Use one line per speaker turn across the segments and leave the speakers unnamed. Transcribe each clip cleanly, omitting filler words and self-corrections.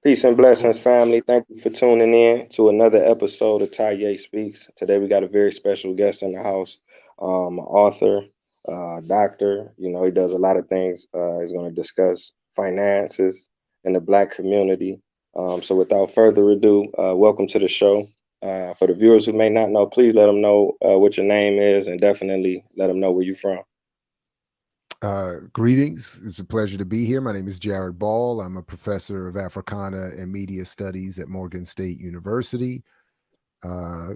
Peace and
What's going
blessings, family. Thank you for tuning in to another episode of Taye Speaks. Today we got a very special guest in the house, author, doctor. You know, he does a lot of things. He's going to discuss finances in the Black community. So without further ado, welcome to the show. For the viewers who may not know, please let them know what your name is and definitely let them know where you're from.
Greetings. It's a pleasure to be here. My name is Jared Ball. I'm a professor of Africana and Media Studies at Morgan State University. Uh,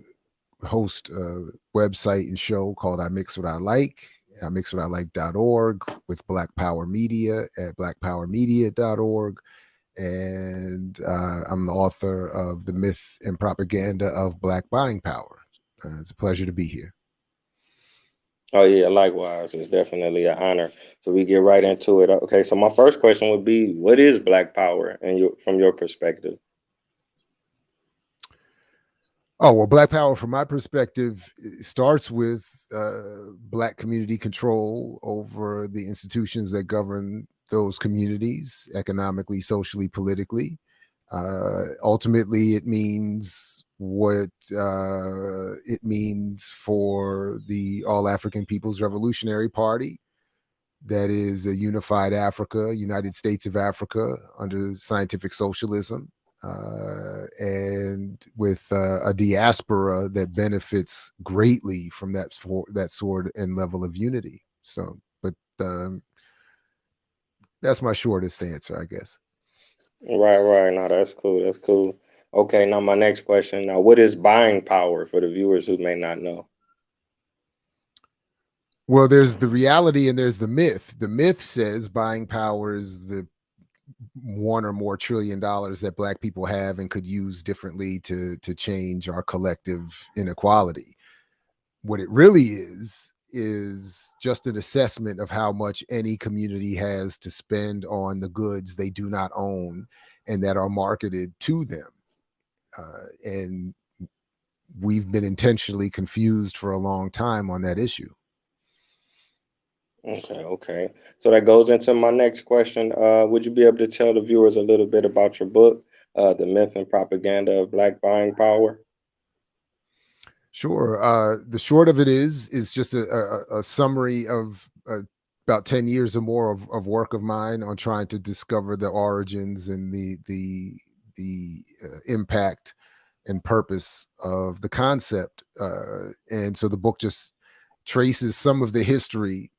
Host a website and show called I Mix What I Like, imixwhatilike.org, with Black Power Media at blackpowermedia.org. And I'm the author of The Myth and Propaganda of Black Buying Power. It's a pleasure to be here.
Oh yeah, likewise. It's definitely an honor. So we get right into it. Okay, so my first question would be, what is Black Power, and from your perspective?
Oh, well, Black Power, from my perspective, starts with Black community control over the institutions that govern those communities economically, socially, politically. Ultimately, it means what it means for the All African People's Revolutionary Party. That is a unified Africa, United States of Africa under scientific socialism, and with a diaspora that benefits greatly from that sort and level of unity. So, but that's my shortest answer, I guess.
Right, right. No, that's cool. That's cool. Okay, now my next question. Now, what is buying power for the viewers who may not know?
Well, there's the reality and there's the myth. The myth says buying power is the $1 or more trillion that Black people have and could use differently to change our collective inequality. What it really is just an assessment of how much any community has to spend on the goods they do not own and that are marketed to them. And we've been intentionally confused for a long time on that issue.
Okay, okay. So that goes into my next question. Would you be able to tell the viewers a little bit about your book, The Myth and Propaganda of Black Buying Power?
Sure. The short of it is just a summary of about 10 years or more of work of mine on trying to discover the origins and the impact and purpose of the concept. And so the book just traces some of the history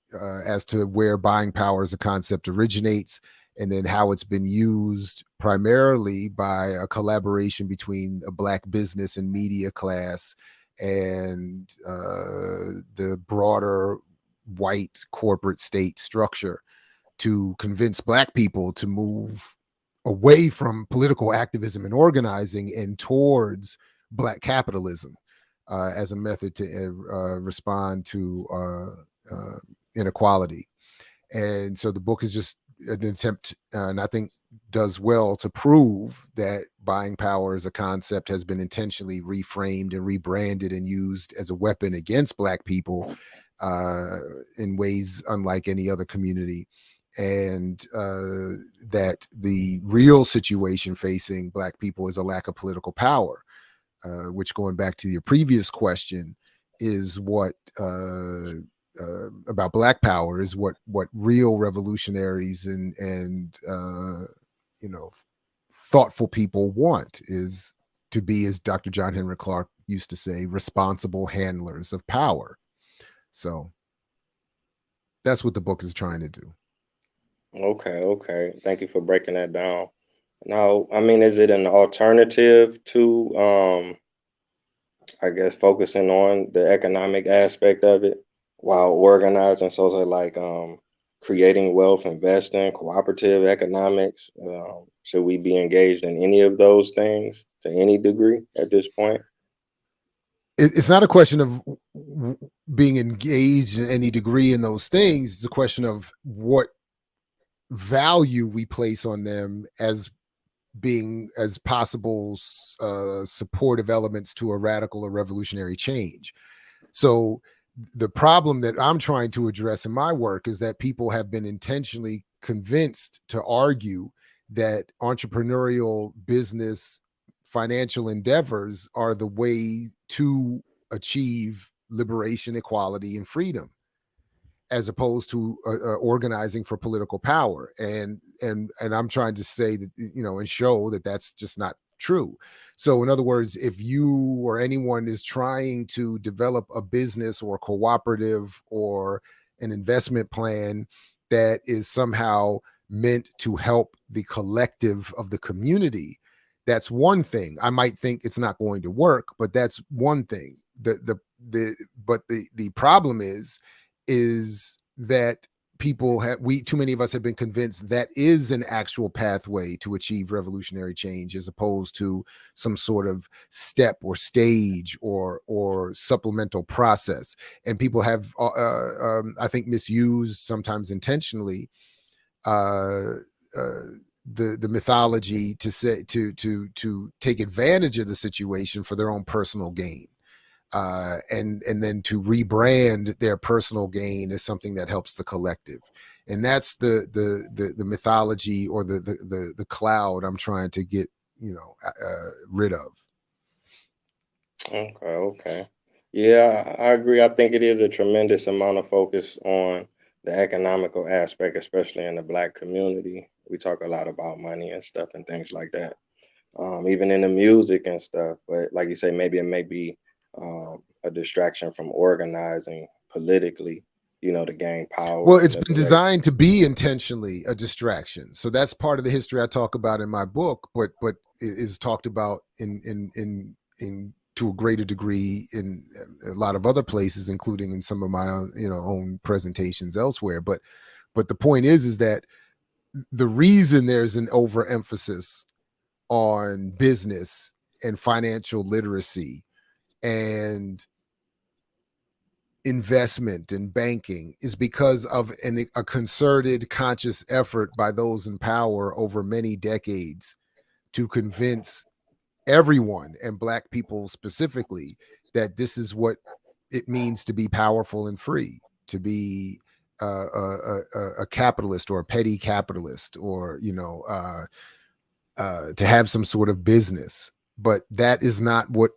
as to where buying power as a concept originates, and then how it's been used primarily by a collaboration between a Black business and media class and the broader white corporate state structure to convince Black people to move away from political activism and organizing and towards Black capitalism as a method to respond to inequality. And so the book is just an attempt, and I think does well to prove that buying power as a concept has been intentionally reframed and rebranded and used as a weapon against Black people in ways unlike any other community. And that the real situation facing Black people is a lack of political power, which, going back to your previous question, is what about Black power is what real revolutionaries and you know thoughtful people want, is to be, as Dr. John Henrik Clarke used to say, responsible handlers of power. So that's what the book is trying to do.
Okay, okay. Thank you for breaking that down. Now, I mean, is it an alternative to, I guess, focusing on the economic aspect of it while organizing? So, is it like creating wealth, investing, cooperative economics? Should we be engaged in any of those things to any degree at this point?
It's not a question of being engaged in any degree in those things. It's a question of what value we place on them as being as possible supportive elements to a radical or revolutionary change. So the problem that I'm trying to address in my work is that people have been intentionally convinced to argue that entrepreneurial business financial endeavors are the way to achieve liberation, equality, and freedom, as opposed to organizing for political power. And I'm trying to say that, and show that that's just not true. So in other words, if you or anyone is trying to develop a business or cooperative or an investment plan that is somehow meant to help the collective of the community, that's one thing. I might think it's not going to work, but that's one thing. The problem is that too many of us have been convinced that is an actual pathway to achieve revolutionary change, as opposed to some sort of step or stage or supplemental process. And people have I think misused, sometimes intentionally, uh, uh, the mythology to say to take advantage of the situation for their own personal gain, and then to rebrand their personal gain as something that helps the collective. And that's the mythology, or the cloud I'm trying to get rid of.
Okay, okay. Yeah, I agree. I think it is a tremendous amount of focus on the economical aspect, especially in the black community. We talk a lot about money and stuff and things like that, even in the music and stuff. But like you say, maybe it may be a distraction from organizing politically, to gain
Well,
power and
it's been
liberate.
designed to be intentionally a distraction. So that's part of the history I talk about in my book, but is talked about in to a greater degree in a lot of other places, including in some of my own presentations elsewhere. But the point is that the reason there's an overemphasis on business and financial literacy and investment and banking is because of a concerted, conscious effort by those in power over many decades to convince everyone, and black people specifically, that this is what it means to be powerful and free, to be a capitalist or a petty capitalist, or to have some sort of business. But that is not what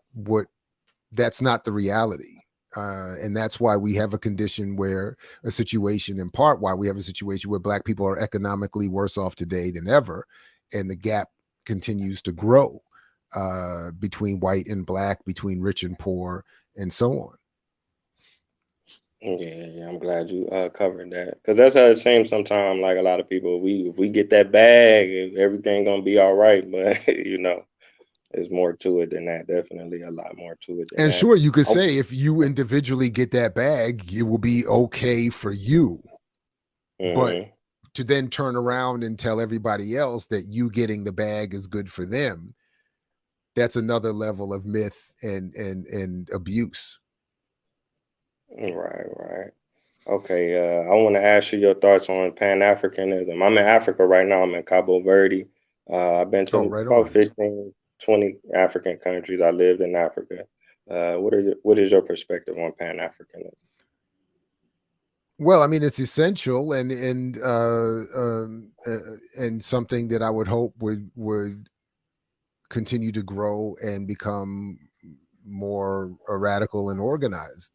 that's not the reality. And that's why we have a situation, in part, why we have a situation where black people are economically worse off today than ever. And the gap continues to grow between white and black, between rich and poor, and so on.
Yeah, yeah, I'm glad you covered that, because that's how it seems sometimes. Like a lot of people, we if we get that bag, everything gonna be all right. But there's more to it than that. Definitely a lot more to it than
And
that.
sure, you could
Oh,
say if you individually get that bag, it will be okay for you. But
mm-hmm.
to then turn around and tell everybody else that you getting the bag is good for them, that's another level of myth and abuse.
Right, right. Okay, I want to ask you your thoughts on Pan-Africanism. I'm in Africa right now. I'm in Cabo Verde. I've been
Oh,
to
right
about
on.
15, 20 African countries. I lived in Africa. What is your perspective on Pan-Africanism?
Well, I mean, it's essential, and something that I would hope would continue to grow and become more radical and organized.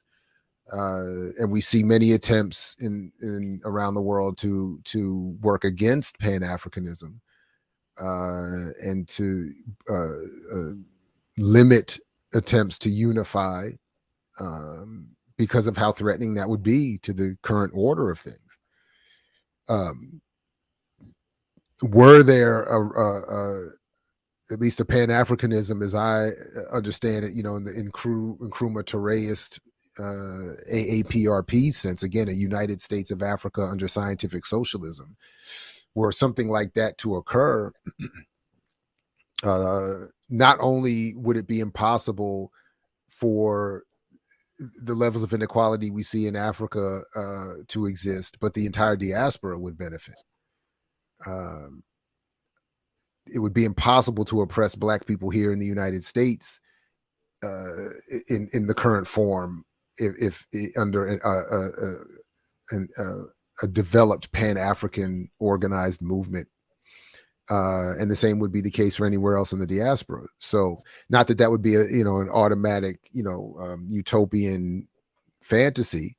And we see many attempts in around the world to work against Pan Africanism, and to uh, limit attempts to unify, because of how threatening that would be to the current order of things. Um, were there at least a Pan Africanism, as I understand it, in Nkrumah Tourist AAPRP sense, again, a United States of Africa under scientific socialism, were something like that to occur, not only would it be impossible for the levels of inequality we see in Africa to exist, but the entire diaspora would benefit. Um, it would be impossible to oppress black people here in the United States in the current form if under a developed Pan African organized movement. And the same would be the case for anywhere else in the diaspora. So, not that that would be a an automatic utopian fantasy.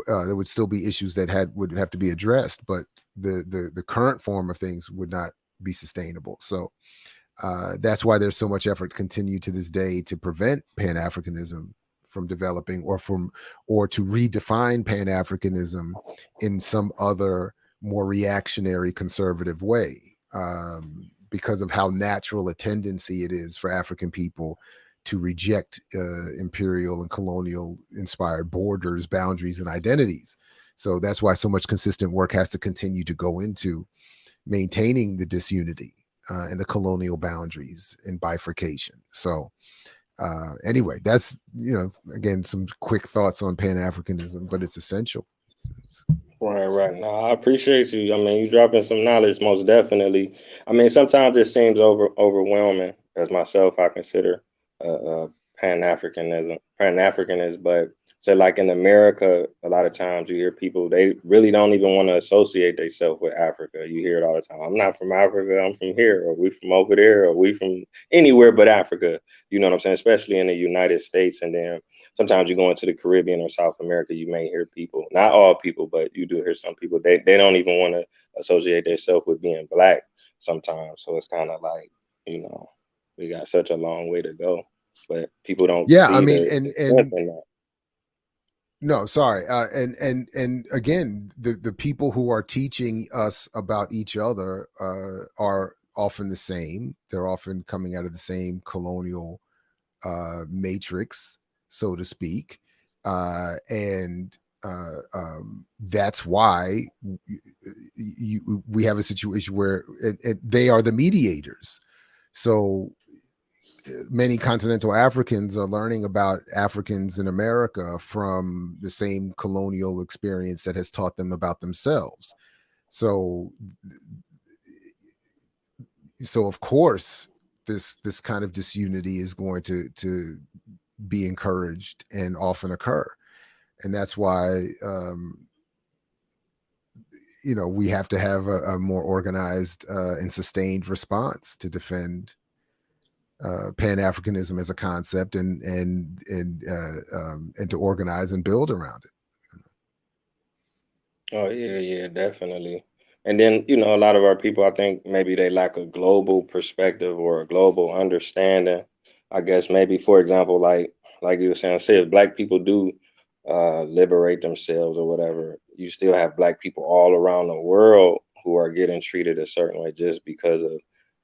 There would still be issues that would have to be addressed, but the current form of things would not be sustainable. So that's why there's so much effort continued to this day to prevent Pan-Africanism from developing, or to redefine Pan-Africanism in some other more reactionary conservative way, because of how natural a tendency it is for African people to reject imperial and colonial inspired borders, boundaries, and identities. So that's why so much consistent work has to continue to go into maintaining the disunity and the colonial boundaries and bifurcation. So anyway, that's again some quick thoughts on Pan-Africanism, but it's essential.
Right, right. No, I appreciate you. I mean, you dropping some knowledge, most definitely. I mean, sometimes it seems overwhelming. As myself, I consider Pan Africanism, Pan Africanist, but so like in America, a lot of times you hear people they really don't even want to associate themselves with Africa. You hear it all the time. I'm not from Africa. I'm from here, or we from over there, or we from anywhere but Africa. You know what I'm saying? Especially in the United States, and then sometimes you go into the Caribbean or South America, you may hear people, not all people, but you do hear some people, they don't even want to associate themselves with being black sometimes. So it's kind of like, you know, we got such a long way to go, but people don't
Yeah, I
see
mean,
the strength in that.
no, sorry, and again, the people who are teaching us about each other are often the same. They're often coming out of the same colonial matrix, so to speak, and that's why we have a situation where they are the mediators. So many continental Africans are learning about Africans in America from the same colonial experience that has taught them about themselves. So, of course, this kind of disunity is going to be encouraged and often occur, and that's why we have to have a more organized and sustained response to defend Pan-Africanism as a concept, and to organize and build around it.
Oh yeah, yeah, definitely. And then, you know, a lot of our people, I think maybe they lack a global perspective or a global understanding. I guess maybe, for example, like you were saying, say if black people do liberate themselves or whatever, you still have black people all around the world who are getting treated a certain way just because of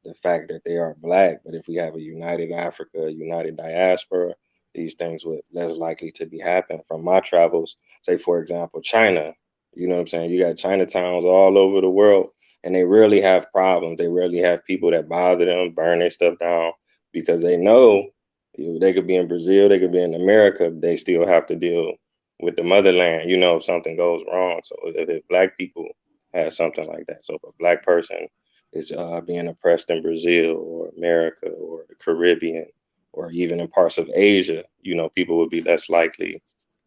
the fact that they are black. But if we have a united Africa, a united diaspora, these things would less likely to be happening. From my travels, say for example, China. You know what I'm saying? You got Chinatowns all over the world, and they rarely have problems. They rarely have people that bother them, burn their stuff down, because they know they could be in Brazil, they could be in America, but they still have to deal with the motherland, you know, if something goes wrong. So if black people have something like that, so if a black person is being oppressed in Brazil or America or the Caribbean or even in parts of Asia, you know, people would be less likely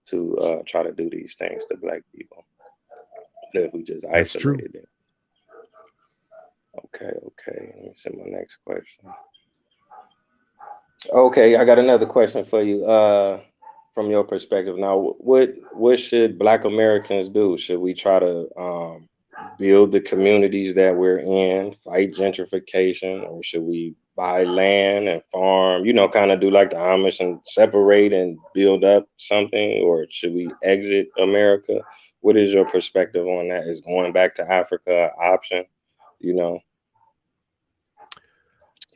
to try to do these things to black people if we just
That's true.
isolated it. Okay, okay. Let me see my next question. Okay, I got another question for you. From your perspective, now, what should Black Americans do? Should we try to build the communities that we're in, fight gentrification, or should we buy land and farm? You know, kind of do like the Amish and separate and build up something, or should we exit America? What is your perspective on that? Is going back to Africa an option? You know,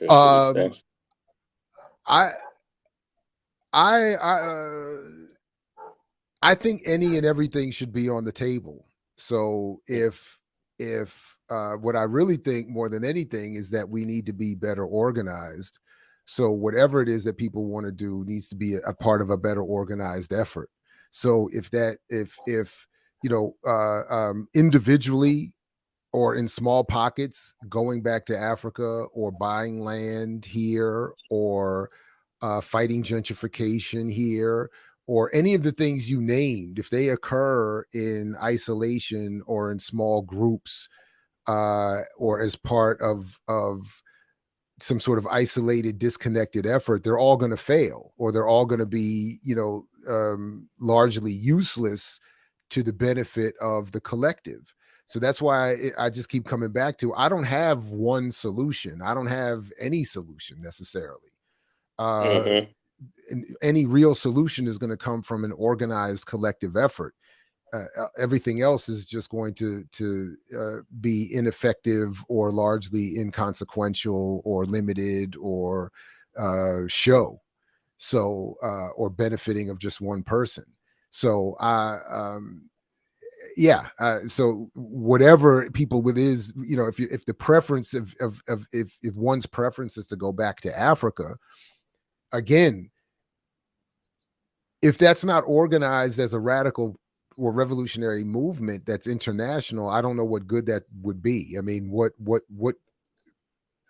or should we stay?
Um, I I think any and everything should be on the table. So if what I really think more than anything is that we need to be better organized. So whatever it is that people want to do needs to be a part of a better organized effort. So if individually or in small pockets, going back to Africa or buying land here or fighting gentrification here or any of the things you named, if they occur in isolation or in small groups, or as part of some sort of isolated, disconnected effort, they're all going to fail, or they're all going to be, largely useless to the benefit of the collective. So that's why I just keep coming back to, I don't have one solution. I don't have any solution necessarily. Uh,
Mm-hmm.
any real solution is going to come from an organized collective effort. Everything else is just going to be ineffective or largely inconsequential or limited or show, so or benefiting of just one person. So yeah, so whatever people with is, if the preference of if one's preference is to go back to Africa again, if that's not organized as a radical or revolutionary movement that's international, I don't know what good that would be. I mean, what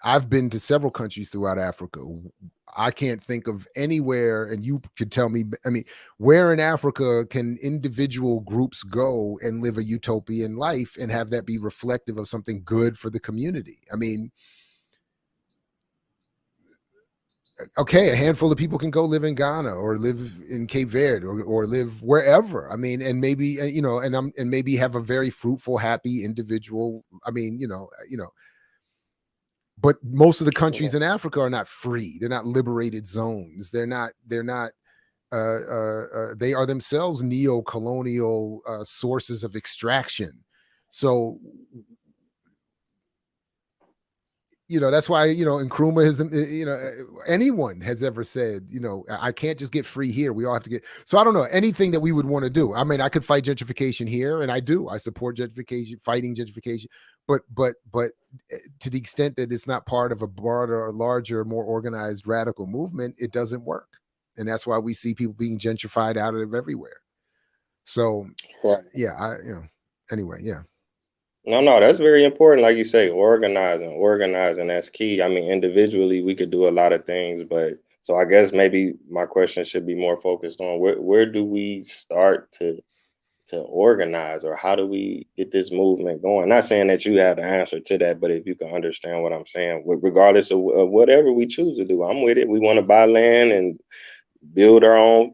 I've been to several countries throughout Africa. I can't think of anywhere, and you could tell me, I mean, where in Africa can individual groups go and live a utopian life and have that be reflective of something good for the community? I mean, okay, a handful of people can go live in Ghana or live in Cape Verde or live wherever. I mean, and maybe and maybe have a very fruitful, happy individual. I mean, but most of the countries in Africa are not free. They're not liberated zones. They're not. They are themselves neo-colonial sources of extraction. So that's why, Nkrumah has, anyone has ever said, I can't just get free here. We all have to get. So I don't know anything that we would want to do. I mean, I could fight gentrification here, and I do. I support gentrification, fighting gentrification, but to the extent that it's not part of a broader, larger, more organized, radical movement, it doesn't work, and that's why we see people being gentrified out of everywhere. So,
Right.
yeah, anyway, yeah.
No, no, that's very important. Like you say, organizing, that's key. I mean, individually, we could do a lot of things, but so I guess maybe my question should be more focused on where do we start to organize, or how do we get this movement going? Not saying that you have the answer to that, but if you can understand what I'm saying, regardless of whatever we choose to do, I'm with it. We want to buy land and build our own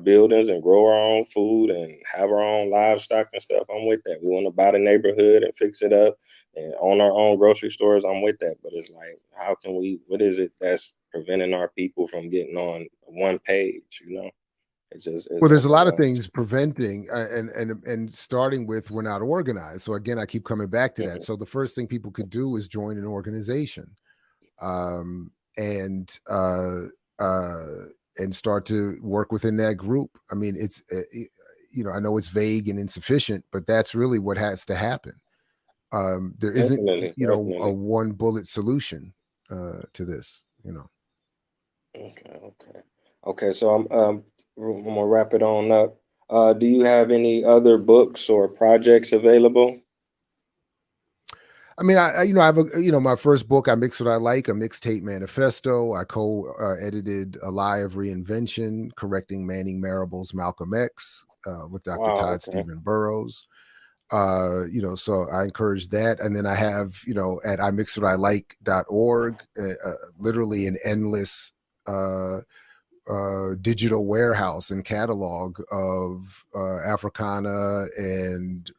buildings and grow our own food and have our own livestock and stuff. I'm with that. We want to buy the neighborhood and fix it up and own our own grocery stores. I'm with that. But it's like, how can we? What is it that's preventing our people from getting on one page? It's
Well, there's a
just
lot of things preventing, and starting with, we're not organized. So again, I keep coming back to that.
Mhm.
So the first thing people could do is join an organization, and and start to work within that group. I mean, it's I know it's vague and insufficient, but that's really what has to happen. There isn't
Definitely,
a
definitely.
one bullet solution to this.
Okay, okay, okay. So I'm gonna wrap it on up. Do you have any other books or projects available?
I mean, I have my first book, I Mix What I Like, a mixtape manifesto. I co-edited A Lie of Reinvention, correcting Manning Marable's Malcolm X, with Dr.
Wow.
Todd
Okay.
Stephen Burrows. So I encourage that. And then I have, at imixwhatilike.org, literally an endless digital warehouse and catalog of Africana and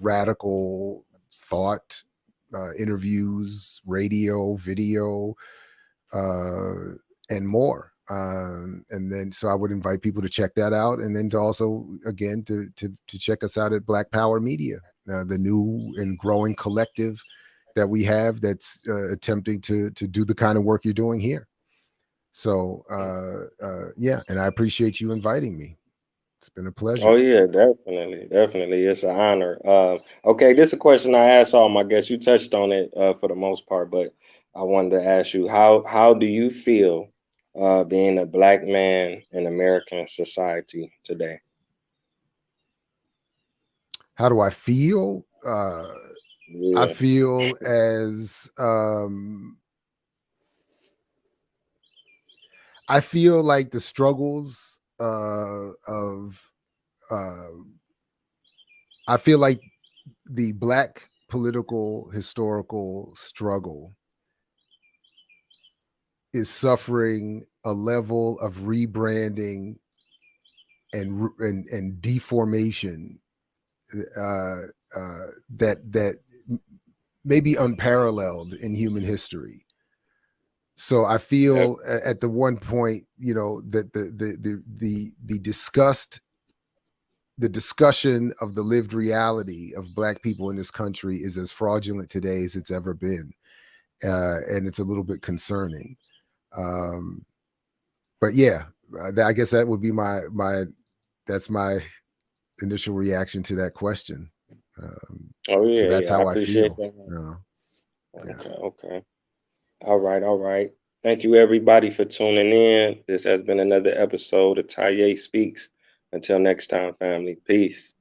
radical thought, interviews, radio, video, uh, and more. And then, so I would invite people to check that out, and then to also, again, to check us out at Black Power Media, the new and growing collective that we have that's attempting to do the kind of work you're doing here. So yeah, and I appreciate you inviting me. It's been a
Oh
pleasure.
yeah, definitely, definitely. It's an honor. Okay, this is a question I asked all my guests. You touched on it for the most part, but I wanted to ask you how do you feel being a black man in American society today?
How do I feel? I
Yeah.
feel as I feel like the struggles of uh, I feel like the black political historical struggle is suffering a level of rebranding and deformation uh, that may be unparalleled in human history. So I
Yep.
feel at the one point, that the discussion of the lived reality of Black people in this country is as fraudulent today as it's ever been, and it's a little bit concerning. Um, but yeah, I guess that would be that's my initial reaction to that question.
Oh
So
yeah,
that's
yeah. I
how I
appreciate
feel.
that.
Yeah.
Okay, okay. All right, all right. Thank you everybody for tuning in. This has been another episode of Taye Speaks. Until next time, family. Peace.